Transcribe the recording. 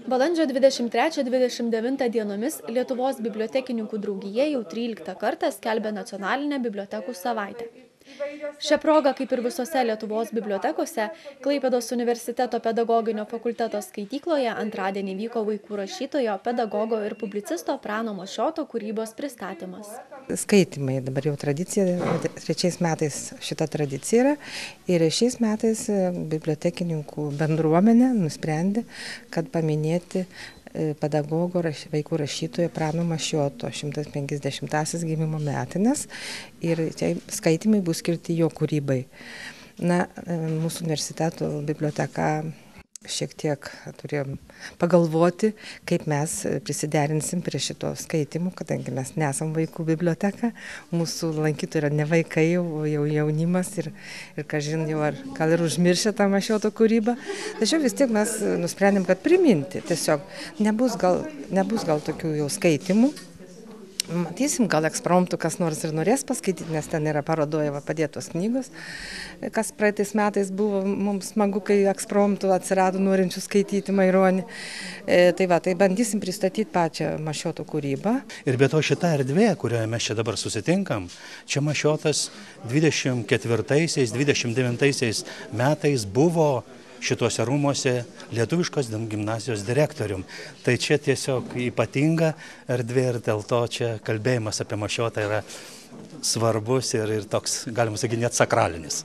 Balandžio 23-29 dienomis Lietuvos bibliotekininkų draugija jau 13 kartą skelbia nacionalinę bibliotekų savaitę. Šią progą, kaip ir visose Lietuvos bibliotekose, Klaipėdos universiteto pedagoginio fakulteto skaitykloje antradienį vyko vaikų rašytojo, pedagogo ir publicisto Prano Mašioto kūrybos pristatymas. Skaitymai dabar jau tradicija, 3 metais šita tradicija yra ir šiais metais bibliotekininkų bendruomenė nusprendė, kad paminėti pedagogo vaikų rašytojo Prano Mašioto 150-asias gimimo metines ir tie skaitymai bus skirti jo kūrybai. Mūsų universiteto biblioteka šiek tiek turėjom pagalvoti, kaip mes prisiderinsim prie šito skaitimų, kadangi mes nesam vaikų biblioteka, mūsų lankytojai yra ne vaikai, jau jaunimas ir kažin jau gal ir užmiršę tą Mašioto kūrybą. Tačiau vis tiek mes nusprendėm, kad priminti, tiesiog nebus gal tokių jau skaitimų. Matysim, gal ekspromtų kas nors ir norės paskaityti, nes ten yra parodoje padėtos knygos, kas praeitais metais buvo mums smagu, kai ekspromtų atsirado norinčių skaityti Maironį. Tai bandysim pristatyti pačią Mašioto kūrybą. Ir be to šita erdvė, kurioje mes čia dabar susitinkam, čia Mašiotas 24-29 metais buvo šituose rūmuose lietuviškos gimnazijos direktorium. Tai čia tiesiog ypatinga erdvė ir dėl to čia kalbėjimas apie Mašiotą yra svarbus ir toks, galima sakyti, net sakralinis.